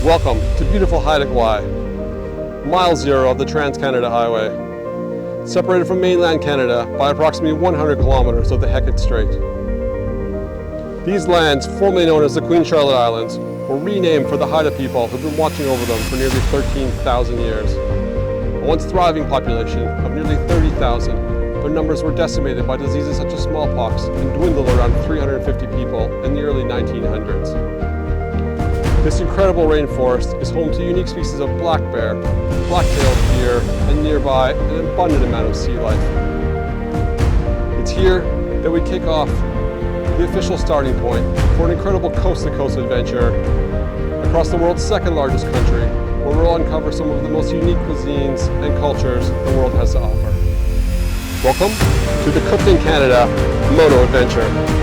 Welcome to beautiful Haida Gwaii, mile zero of the Trans-Canada Highway, separated from mainland Canada by approximately 100 kilometers of the Hecate Strait. These lands, formerly known as the Queen Charlotte Islands, were renamed for the Haida people who've been watching over them for nearly 13,000 years. A once thriving population of nearly 30,000, their numbers were decimated by diseases such as smallpox and dwindled around 350 people in the early 1900s. This incredible rainforest is home to unique species of black bear, black-tailed deer, and nearby an abundant amount of sea life. It's here that we kick off the official starting point for an incredible coast-to-coast adventure across the world's second largest country, where we'll uncover some of the most unique cuisines and cultures the world has to offer. Welcome to the Cooked in Canada Moto Adventure.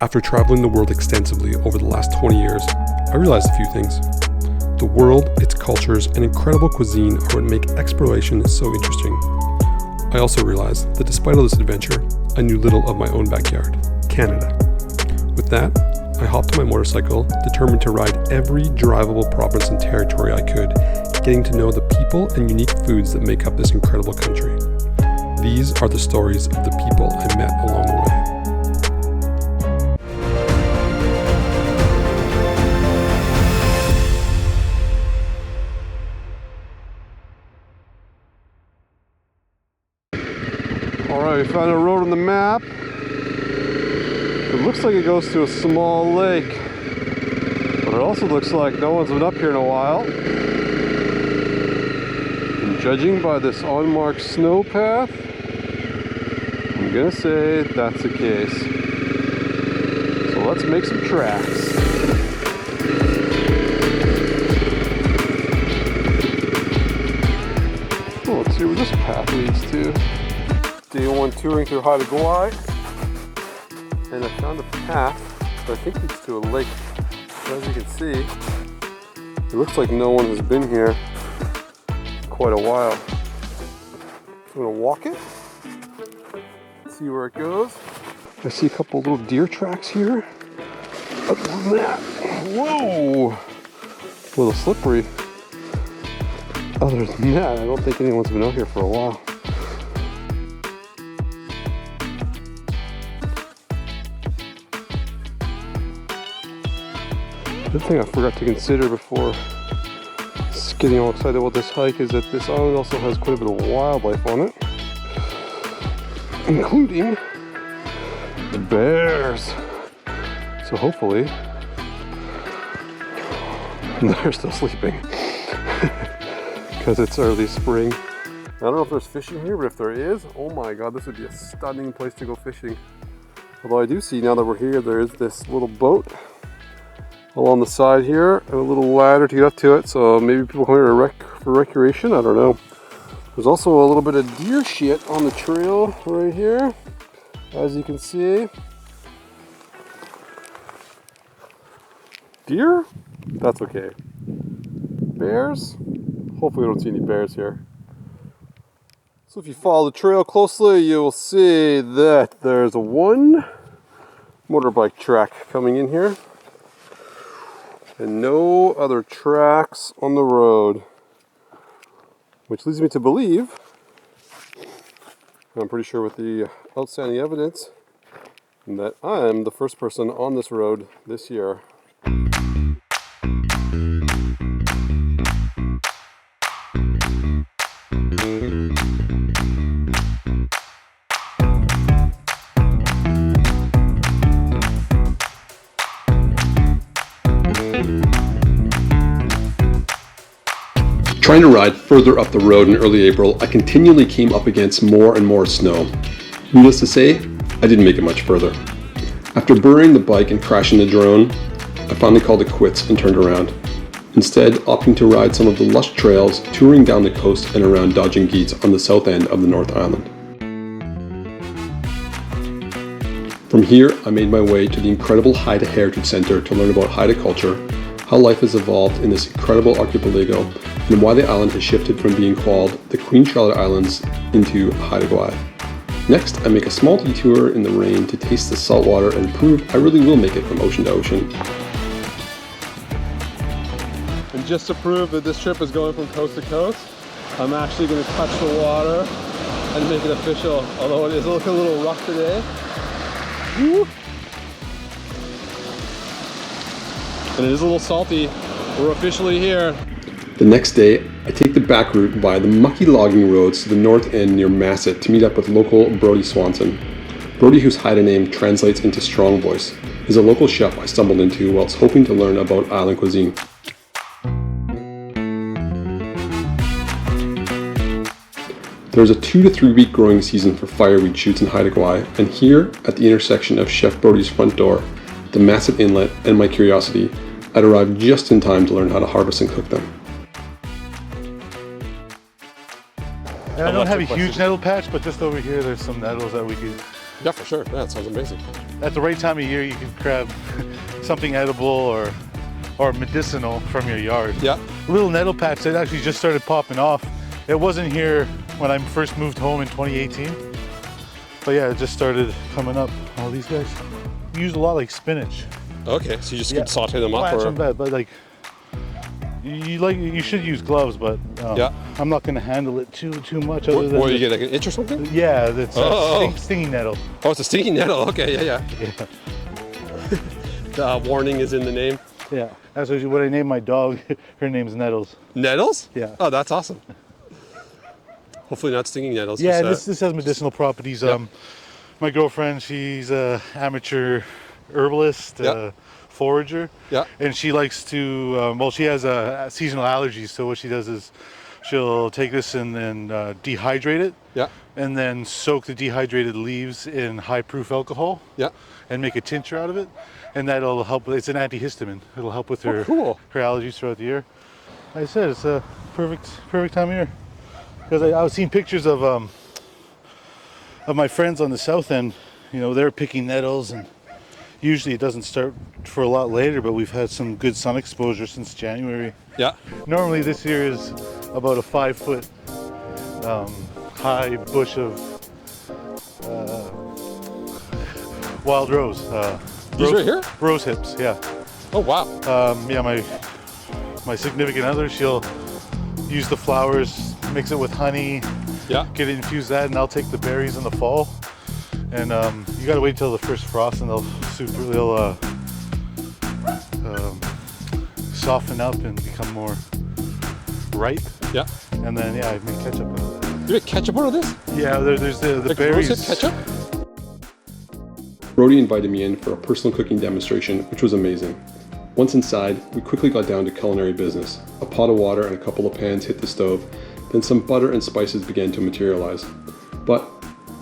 After traveling the world extensively over the last 20 years, I realized a few things. The world, its cultures, and incredible cuisine are what make exploration so interesting. I also realized that despite all this adventure, I knew little of my own backyard, Canada. With that, I hopped on my motorcycle, determined to ride every drivable province and territory I could, getting to know the people and unique foods that make up this incredible country. These are the stories of the people I met along the way. Alright, we found a road on the map. It looks like it goes to a small lake, but it also looks like no one's been up here in a while. And judging by this unmarked snow path, I'm gonna say that's the case. So let's make some tracks. Oh, let's see where this path leads to. Day one touring through Haida Gwaii, and I found a path that I think leads to a lake. So as you can see, it looks like no one has been here in quite a while. So I'm gonna walk it, see where it goes. I see a couple little deer tracks here. Other than that, whoa, a little slippery. Other than that, I don't think anyone's been out here for a while. The thing I forgot to consider before getting all excited about this hike is that this island also has quite a bit of wildlife on it, including the bears. So hopefully they're still sleeping because it's early spring. I don't know if there's fishing here, but if there is, oh my god, this would be a stunning place to go fishing. Although I do see now that we're here, there is this little boat along the side here and a little ladder to get up to it, so maybe people come here for recreation, I don't know. There's also a little bit of deer shit on the trail right here, as you can see. Deer? That's okay. Bears? Hopefully we don't see any bears here. So if you follow the trail closely, you will see that there's one motorbike track coming in here, and no other tracks on the road, which leads me to believe, I'm pretty sure with the outstanding evidence, that I'm the first person on this road this year. Trying to ride further up the road in early April, I continually came up against more and more snow. Needless to say, I didn't make it much further. After burying the bike and crashing the drone, I finally called it quits and turned around, instead opting to ride some of the lush trails touring down the coast and around 𝗔𝗯𝗂𝗁 on the south end of the North Island. From here, I made my way to the incredible Haida Heritage Center to learn about Haida culture, how life has evolved in this incredible archipelago, and why the island has shifted from being called the Queen Charlotte Islands into Haida Gwaii. Next, I make a small detour in the rain to taste the salt water and prove I really will make it from ocean to ocean. And just to prove that this trip is going from coast to coast, I'm actually going to touch the water and make it official, although it is looking a little rough today. Woo. And it is a little salty. We're officially here. The next day, I take the back route via the mucky logging roads to the north end near Masset to meet up with local Brodie Swanson. Brodie, whose Haida name translates into strong voice, is a local chef I stumbled into whilst hoping to learn about island cuisine. There's a 2 to 3 week growing season for fireweed shoots in Haida Gwaii, and here, at the intersection of Chef Brodie's front door, the Masset Inlet, and my curiosity, I'd arrived just in time to learn how to harvest and cook them. And I don't have a huge nettle patch, but just over here there's some nettles that we could... Yeah, for sure. Yeah, it sounds amazing. At the right time of year, you can grab something edible or medicinal from your yard. Yeah. A little nettle patch that actually just started popping off. It wasn't here when I first moved home in 2018. But yeah, it just started coming up. All these guys use a lot like spinach. Okay, so you just could saute them up, Plants or... them bad, but like you should use gloves, but yeah. I'm not going to handle it too much. What, what, you get like an itch or something? Yeah, it's a stinging nettle. Oh, it's a stinging nettle. Okay, yeah. The warning is in the name. Yeah, that's what I named my dog. Her name's Nettles. Nettles? Yeah. Oh, that's awesome. Hopefully not stinging nettles. Yeah, this has medicinal properties. Yeah. My girlfriend, she's a amateur herbalist, forager. Yeah. And she likes to, well, she has seasonal allergies, so what she does is she'll take this and then dehydrate it. Yeah. And then soak the dehydrated leaves in high-proof alcohol. Yeah. And make a tincture out of it. And that'll help, it's an antihistamine. It'll help with her, her allergies throughout the year. Like I said, it's a perfect time of year. Because I was seeing pictures of my friends on the south end. You know, they're picking nettles, and usually it doesn't start for a lot later, but we've had some good sun exposure since January. Yeah. Normally this year is about a 5-foot high bush of wild rose. These right here? Rose hips, yeah. Oh, wow. Yeah, my significant other, she'll use the flowers, mix it with honey, get it infused that, and I'll take the berries in the fall. And you gotta wait till the first frost, and they'll soften up and become more ripe. Yeah. And then I make ketchup out of that. You make ketchup out of this? Yeah, there's the like berries. Rosehip ketchup? Brodie invited me in for a personal cooking demonstration, which was amazing. Once inside, we quickly got down to culinary business. A pot of water and a couple of pans hit the stove, then some butter and spices began to materialize. But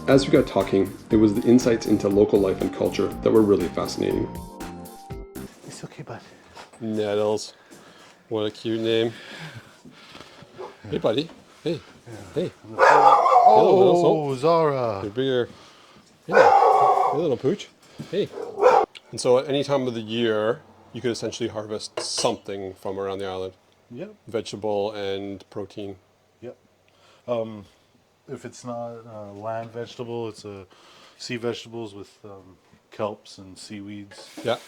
as we got talking, it was the insights into local life and culture that were really fascinating. It's okay, bud. Nettles. What a cute name. Hey, buddy. Hey. Hey. Oh, Zara. You're bigger. Yeah. Hey, little pooch. Hey. And so at any time of the year, you could essentially harvest something from around the island. Yep. Vegetable and protein. Yep. If it's not land vegetable, it's sea vegetables with kelps and seaweeds. Yeah.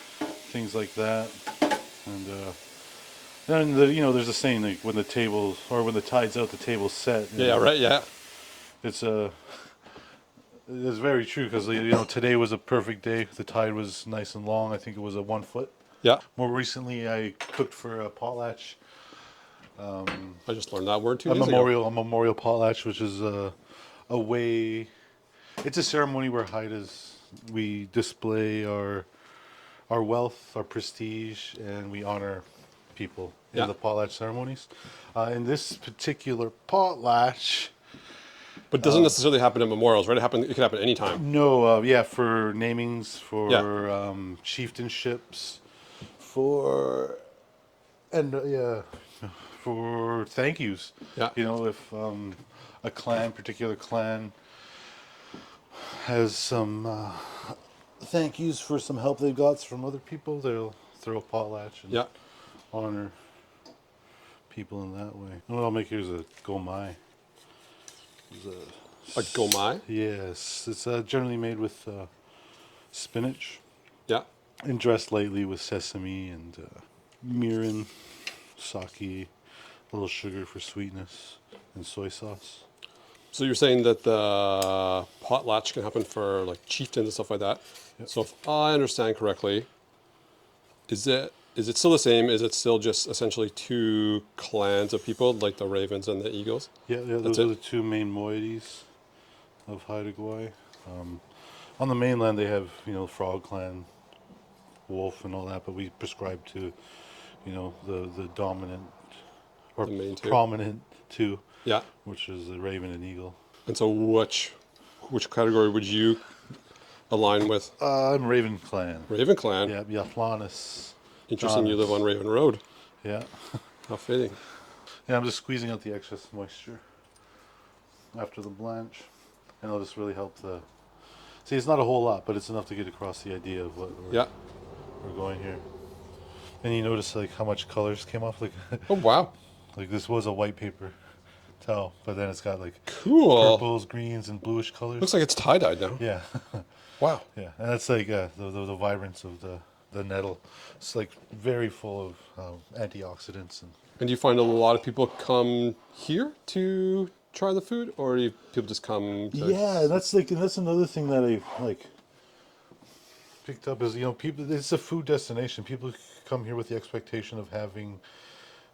Things like that. And then there's a saying like when the tide's out, the table's set. Yeah. Right. Yeah. It's very true because today was a perfect day. The tide was nice and long. I think it was a 1 foot. Yeah. More recently, I cooked for a potlatch. I just learned that word 2 A days ago. memorial potlatch, which is a way. It's a ceremony where we display our wealth, our prestige, and we honor people in the potlatch ceremonies. In this particular potlatch. But it doesn't necessarily happen at memorials, right? It can happen anytime. No, for namings, for chieftainships, for thank yous. Yeah. If a particular clan has some thank yous for some help they got from other people, they'll throw a potlatch and honor people in that way. And what I'll make here is a 𝗔𝗯cie. A 𝗔𝗯cie? Yes, it's generally made with spinach Yeah. and dressed lightly with sesame and 𝗔𝗯cie, sake, a little sugar for sweetness, and soy sauce. So you're saying that the potlatch can happen for like chieftains and stuff like that. Yep. So if I understand correctly, is it still the same? Is it still just essentially two clans of people, like the ravens and the eagles? Yeah, those are the two main moieties of Haida Gwaii. On the mainland, they have, you know, frog clan, wolf, and all that, but we prescribe to, you know, the dominant or The main two. prominent two, Yeah. which is the raven and eagle. And so which category would you align with? I'm Raven clan. Raven clan. Yeah, 𝗔𝗯cie. Interesting. You live on Raven Road. Yeah. How fitting. Yeah, I'm just squeezing out the excess moisture after the blanch, and it'll just really help the. See, it's not a whole lot, but it's enough to get across the idea of what we're going here. And you notice like how much colors came off, like Oh wow. like this was a white paper towel, but then it's got like Cool. purples, greens, and bluish colors. Looks like it's tie-dyed now. Yeah, Wow. yeah, and that's like the vibrance of the nettle. It's like very full of antioxidants and. And do you find a lot of people come here to try the food, or do people just come? Yeah, that's another thing that I like picked up is, you know, people. It's a food destination. People come here with the expectation of having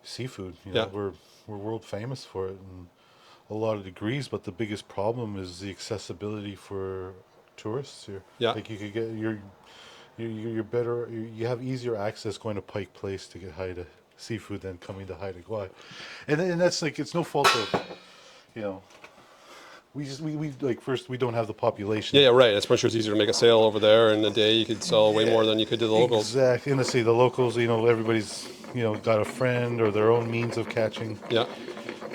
seafood. You know, Yeah. we're world famous for it in a lot of degrees. But the biggest problem is the accessibility for tourists here. Yeah. Like you could get you're better. You have easier access going to Pike Place to get Haida seafood than coming to Haida Gwaii, and that's like it's no fault of, you know. We like first we don't have the population. Yeah, right. It's much sure it's easier to make a sale over there in a day. You could sell way more than you could to the locals. Exactly. And let's see, the locals, you know, everybody's, you know, got a friend or their own means of catching. Yeah.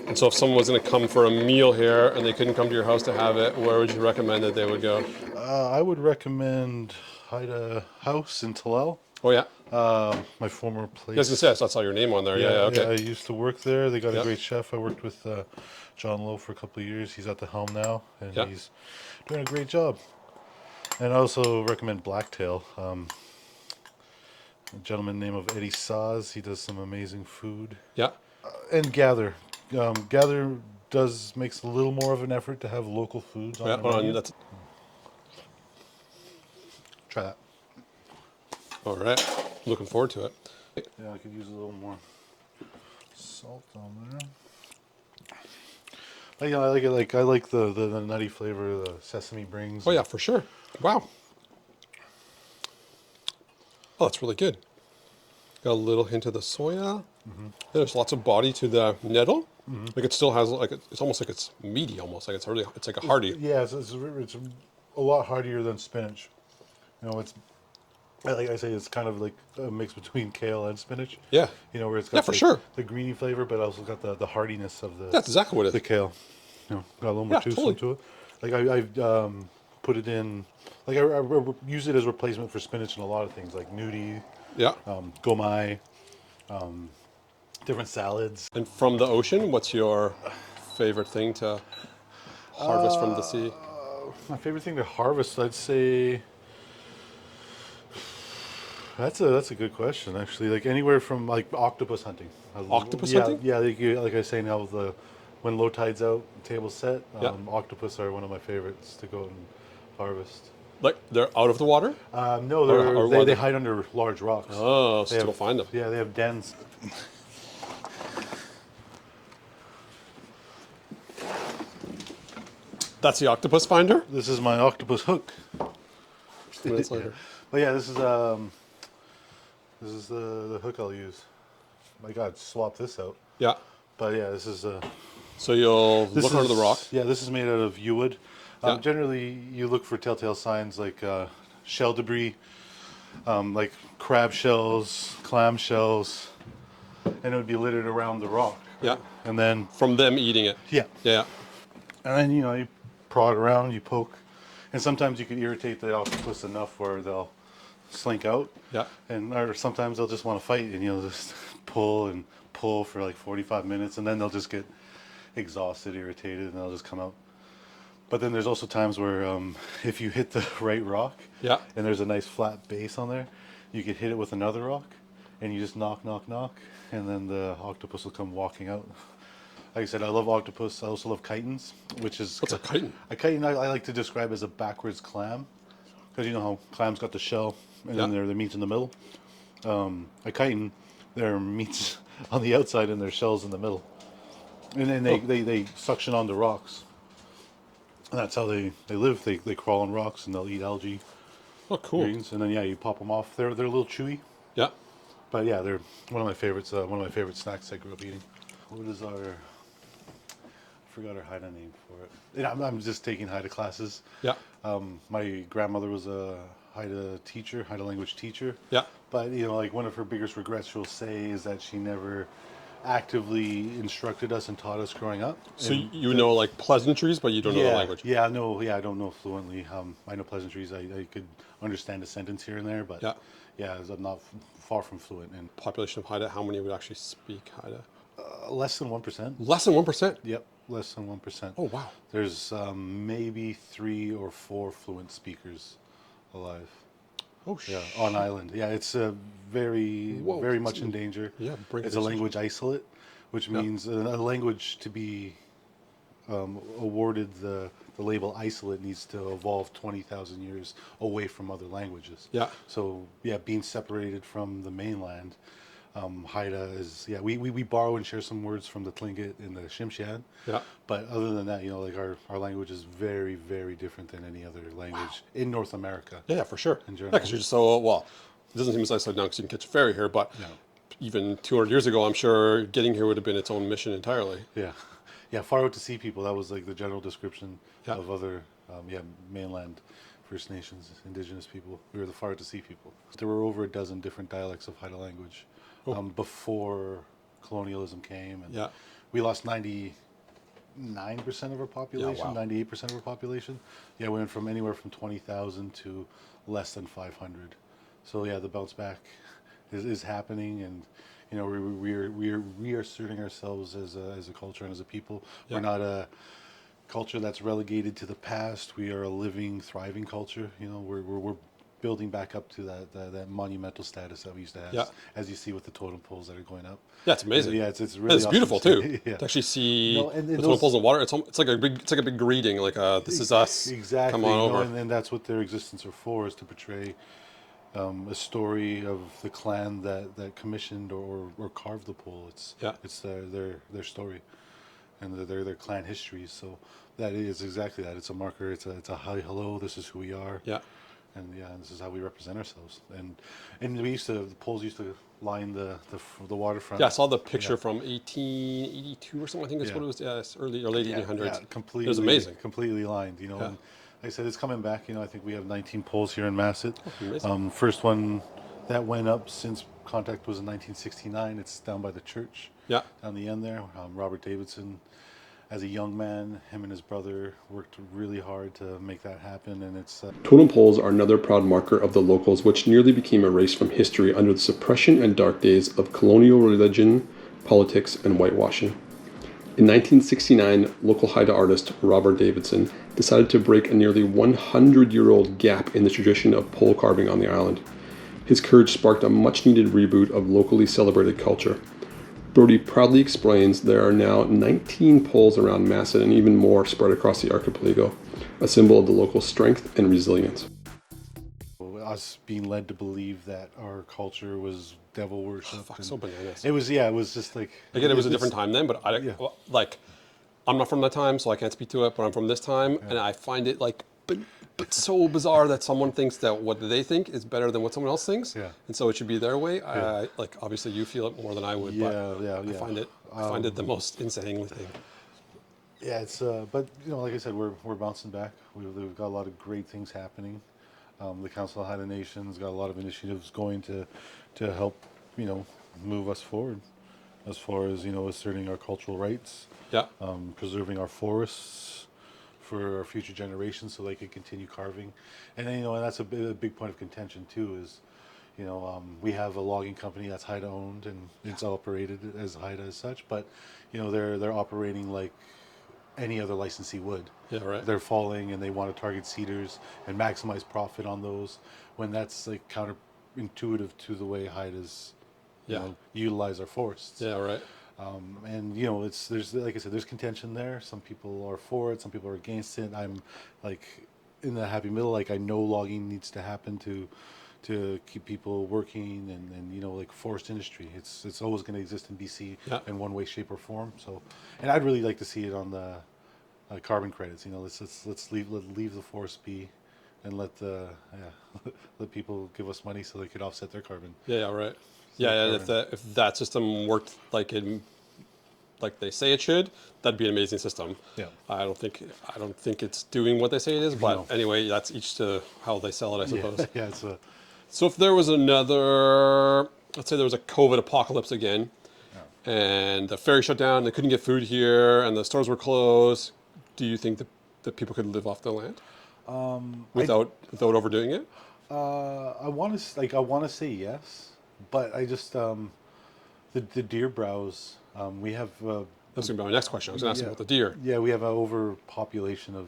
And so if someone was going to come for a meal here and they couldn't come to your house to have it, where would you recommend that they would go? I would recommend Haida House in 𝗔𝗯cie. Oh yeah. My former place. I was going to say, I saw your name on there. Yeah, okay. I used to work there. They got Yeah. a great chef. I worked with John Lowe for a couple of years. He's at the helm now, and Yeah. he's doing a great job. And I also recommend Blacktail. A gentleman named Eddie Saz. He does some amazing food. Yeah. And Gather. Gather makes a little more of an effort to have local foods on Yeah, the hold on. menu. That's Try that. all right. Looking forward to it. Yeah, I could use a little more salt on there. Yeah, I like it. Like I like the nutty flavor the sesame brings. Oh yeah, for sure. Wow. Oh, that's really good. Got a little hint of the soya. There's lots of body to the nettle. Like it still has like it's almost like it's meaty, almost like it's like a hearty. Yeah, it's a lot heartier than spinach. You know, it's like I say, it's kind of like a mix between kale and spinach. Yeah. You know, where it's Yeah, got for like, sure. the greeny flavor, but also got the hardiness of the That's exactly what it the is. kale. You know, got a little more Yeah, toothsome totally. to it. Like I put it in, like I use it as replacement for spinach in a lot of things, like gnudi, Yeah. 𝗔𝗯cie, different salads. And from the ocean, what's your favorite thing to harvest from the sea? My favorite thing to harvest, I'd say. That's a good question, actually. Like anywhere from like octopus hunting. Octopus yeah, hunting? Yeah, like I say now, when low tide's out, tables set. Yeah. Octopus are one of my favorites to go and harvest. Like they're out of the water? No, or they what? hide under large rocks. Oh, so They to go have- find them. Yeah, they have dens. That's the octopus finder? This is my octopus hook. Just minutes later. But yeah, this is the hook I'll use. My God, swap this out. Yeah. But yeah, this is So you'll This look under the is- rock. Yeah, this is made out of yew wood. Yeah. Generally, you look for telltale signs like shell debris, like crab shells, clam shells, and it would be littered around the rock. Yeah. And then, From them eating it. yeah, Yeah. and then you prod around, you poke, and sometimes you can irritate the octopus enough where they'll slink out, Yeah. or sometimes they'll just want to fight and just pull and pull for like 45 minutes, and then they'll just get exhausted, irritated, and they'll just come out. But then there's also times where if you hit the right rock, Yeah. and there's a nice flat base on there, you could hit it with another rock, and you just knock, and then the octopus will come walking out. Like I said, I love octopus. I also love chitons, which is... What's a chitin? A chitin I like to describe as a backwards clam, because you know how clams got the shell, and then their meat's in the middle. A chitin, their meat's on the outside and their shell's in the middle. And then they suction on the rocks. And that's how they live. They crawl on rocks and they'll eat algae. Oh, cool. Greens, and then you pop them off. They're a little chewy. Yeah. But yeah, they're one of my favorites. One of my favorite snacks I grew up eating. What is our? I forgot our Haida name for it. Yeah, I'm just taking Haida classes. Yeah. My grandmother was a Haida teacher, Haida language teacher. Yeah. But you know, like one of her biggest regrets, she'll say, is that she never actively instructed us and taught us growing up. So you know like pleasantries, but you don't know the language. Yeah, no, I don't know fluently. I know pleasantries. I could understand a sentence here and there, but I'm not far from fluent. And Population of Haida, how many would actually speak Haida? less than 1%. Less than 1%? Yep, less than 1%. Oh, wow. There's maybe 3 or 4 fluent speakers alive. Oh, shit. Yeah, on island. Yeah, it's very much in danger. Yeah, it's a language isolate, which means a language to be awarded the label isolate needs to evolve 20,000 years away from other languages. Yeah. So yeah, being separated from the mainland, Haida is we borrow and share some words from the Tlingit and the 𝗔𝗯cie. Yeah. But other than that, you know, like our language is very, very different than any other language in North America. Yeah, for sure. In Yeah, general. because you're just so, well, it doesn't seem as isolated now because you can catch a ferry here, but even 200 years ago, I'm sure getting here would have been its own mission entirely. Yeah. Yeah, far out to sea people. That was like the general description of other, mainland First Nations, indigenous people. We were the far out to sea people. There were over a dozen different dialects of Haida language before colonialism came. And we lost 99% of our population, 98% of our population. Yeah, we went from anywhere from 20,000 to less than 500. So yeah, the bounce back is happening, and you know we're reasserting ourselves as a culture and as a people. We're not a culture that's relegated to the past. We are a living, thriving culture. You know, we're building back up to that monumental status that we used to have, as you see with the totem poles that are going up. Yeah, it's amazing. Yeah, it's really it's awesome beautiful to too. To actually see and the totem poles in water. It's like a big greeting. Like this is us. Exactly. Come on over. And that's what their existence are for, is to portray a story of the clan that commissioned or carved the pole. It's their story and their clan histories. So that is exactly that. It's a marker. It's a hi, hello. This is who we are. Yeah. And this is how we represent ourselves. And the poles used to line the waterfront. Yeah, I saw the picture from 1882 or something. I think that's what it was. Yeah, it's early or late 1800s. Yeah, completely. It was amazing. Completely lined. You know. And like I said, it's coming back. You know, I think we have 19 poles here in Masset. Oh, amazing. First one that went up since contact was in 1969. It's down by the church. Yeah. Down the end there. Robert Davidson, as a young man, him and his brother worked really hard to make that happen, and it's... Totem poles are another proud marker of the locals, which nearly became erased from history under the suppression and dark days of colonial religion, politics, and whitewashing. In 1969, local Haida artist Robert Davidson decided to break a nearly 100-year-old gap in the tradition of pole carving on the island. His courage sparked a much-needed reboot of locally celebrated culture. Brodie proudly explains there are now 19 poles around Masset and even more spread across the archipelago, a symbol of the local strength and resilience. Us being led to believe that our culture was devil worship. So bananas. It was just like... Again, it was a different time then, but I'm not from that time, so I can't speak to it, but I'm from this time, and I find it but so bizarre that someone thinks that what they think is better than what someone else thinks, and so it should be their way. Obviously you feel it more than I would, but I find it the most insane thing. Yeah, it's but you know, like I said, we're bouncing back. We've got a lot of great things happening. The Council of Haida Nations got a lot of initiatives going to help, you know, move us forward as far as, you know, asserting our cultural rights, preserving our forests for our future generations so they could continue carving. And then, you know, and that's a big point of contention too, is, We have a logging company that's Haida owned and it's operated as Haida as such, but they're operating like any other licensee would. Yeah, right. They're falling and they want to target cedars and maximize profit on those, when that's like counterintuitive to the way Haidas utilize our forests. Yeah, right. And there's, like I said, there's contention there. Some people are for it, some people are against it. I'm like in the happy middle. Like, I know logging needs to happen to keep people working, and like forest industry, it's always going to exist in BC in one way, shape, or form. So, and I'd really like to see it on the carbon credits. Let's leave the forest be, and let let people give us money so they could offset their carbon. Yeah, right. Yeah, and if that system worked like they say it should, that'd be an amazing system. Yeah. I don't think it's doing what they say it is, but anyway, that's each to how they sell it, I suppose. Yeah, it's So if there was another, let's say there was a COVID apocalypse again, and the ferry shut down, they couldn't get food here, and the stores were closed, do you think that people could live off the land without overdoing it? I want to say yes, but I just the deer browse. We have. That's going to be my next question. I was going to ask about the deer. Yeah, we have an overpopulation of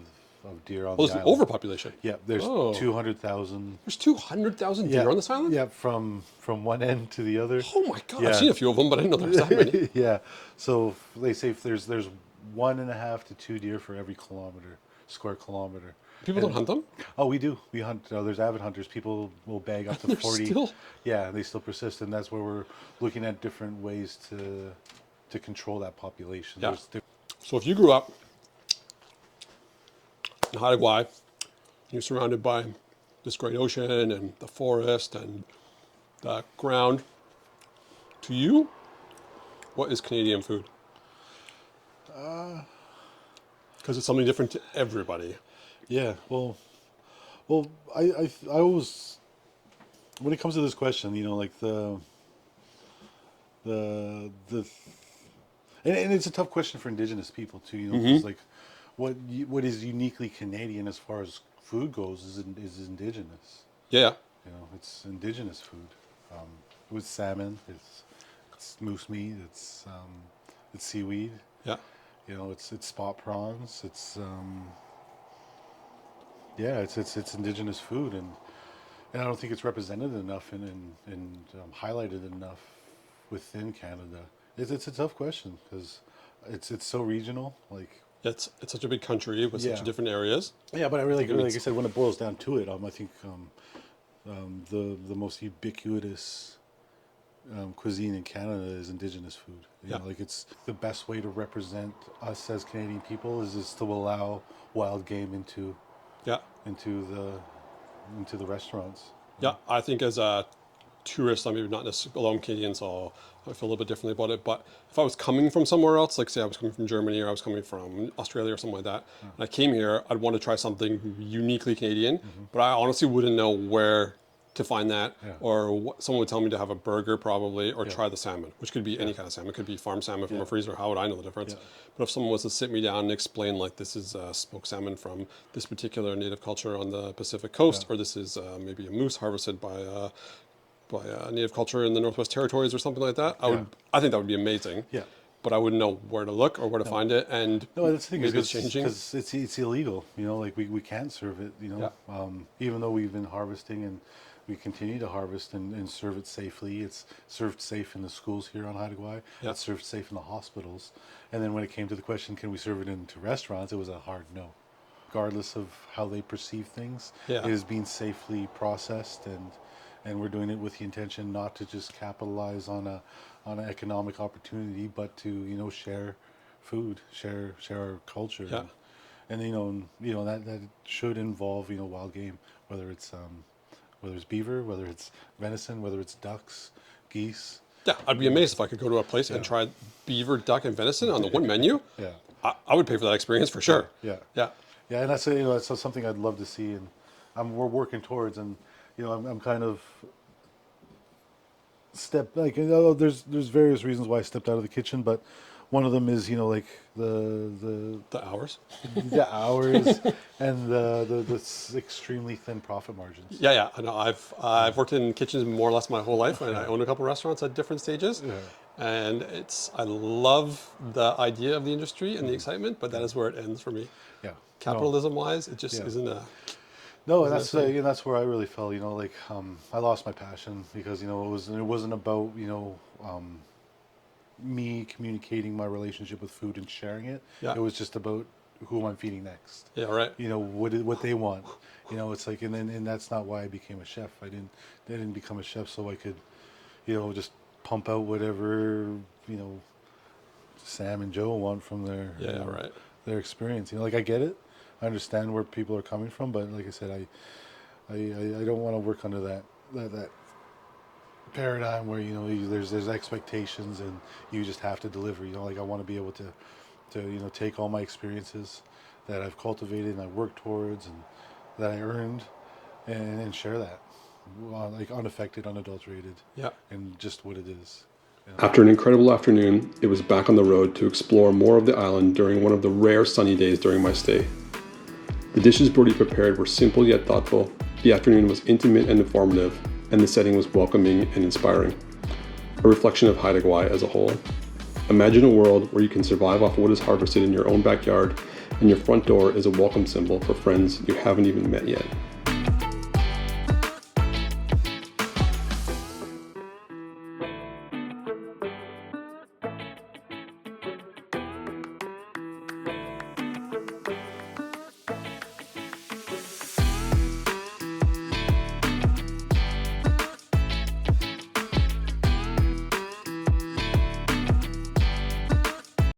deer on the there's island. An overpopulation. Yeah, there's 200,000. There's 200,000 deer on this island? Yeah, from one end to the other. Oh my God, I've seen a few of them, but I didn't know there was that many. Yeah, so they say there's 1.5 to 2 deer for every square kilometer. People don't hunt them? Oh, we do. We hunt. There's avid hunters. People will bag up to 40. Still? Yeah, they still persist, and that's where we're looking at different ways to control that population. Yeah. So if you grew up in Haida Gwaii, you're surrounded by this great ocean and the forest and the ground, to you, what is Canadian food? Because it's something different to everybody. Yeah, well, I always, when it comes to this question, like and it's a tough question for Indigenous people too, 'cause like what is uniquely Canadian as far as food goes is Indigenous. Yeah. It's Indigenous food. With salmon, it's moose meat, it's seaweed. Yeah. It's spot prawns. It's it's Indigenous food, and I don't think it's represented enough and highlighted enough within Canada. It's a tough question because it's so regional. Like, It's such a big country with such different areas. Yeah, but I really, like I said, when it boils down to it, I think the most ubiquitous cuisine in Canada is Indigenous food. Like, it's the best way to represent us as Canadian people is to allow wild game into the restaurants. Yeah, I think as a tourist, I'm maybe not necessarily, although I'm Canadian, so I feel a little bit differently about it. But if I was coming from somewhere else, like say I was coming from Germany or I was coming from Australia or something like that, and I came here, I'd want to try something uniquely Canadian, but I honestly wouldn't know where to find that, or someone would tell me to have a burger probably, or try the salmon, which could be any kind of salmon. It could be farm salmon from a freezer. How would I know the difference? But if someone was to sit me down and explain, like, this is smoked salmon from this particular native culture on the Pacific coast, or this is maybe a moose harvested by a native culture in the Northwest Territories or something like that, I think that would be amazing. Yeah. But I wouldn't know where to look or where to find it, and that's the thing, maybe it's changing. Because it's illegal, like we can't serve it, even though we've been harvesting and we continue to harvest and serve it safely. It's served safe in the schools here on Haida Gwaii. It's served safe in the hospitals. And then when it came to the question, can we serve it into restaurants, it was a hard no. Regardless of how they perceive things, it is being safely processed, and we're doing it with the intention not to just capitalize on an economic opportunity, but to share food, share our culture, and that should involve wild game, whether it's beaver, whether it's venison, whether it's ducks, geese. Yeah, I'd be amazed if I could go to a place and try beaver, duck, and venison on the one menu. I would pay for that experience for sure. Yeah, and that's something I'd love to see, and we're working towards, and I'm kind of there's various reasons why I stepped out of the kitchen, but one of them is, you know, like the hours. the hours and the extremely thin profit margins. Yeah. I know. I've worked in kitchens more or less my whole life, and I own a couple restaurants at different stages. Yeah. And I love the idea of the industry and the excitement, but that is where it ends for me. Yeah. Capitalism-wise, it just isn't a. No, and that's where I really felt, you know, like I lost my passion because, you know, it wasn't about, you know, me communicating my relationship with food and sharing it. Yeah. It was just about who I'm feeding next. Yeah, right. You know, what they want. You know, it's like, and that's not why I became a chef. I didn't become a chef so I could, you know, just pump out whatever, you know, Sam and Joe want from their their experience. You know, like I get it. I understand where people are coming from, but like I said, I don't want to work under that paradigm where, you know, there's expectations and you just have to deliver. You know, like I want to be able to you know, take all my experiences that I've cultivated and I worked towards and that I earned and share that, like unaffected, unadulterated, and just what it is. You know? After an incredible afternoon, it was back on the road to explore more of the island during one of the rare sunny days during my stay. The dishes Brodie prepared were simple yet thoughtful, the afternoon was intimate and informative, and the setting was welcoming and inspiring. A reflection of Haida Gwaii as a whole. Imagine a world where you can survive off what is harvested in your own backyard, and your front door is a welcome symbol for friends you haven't even met yet.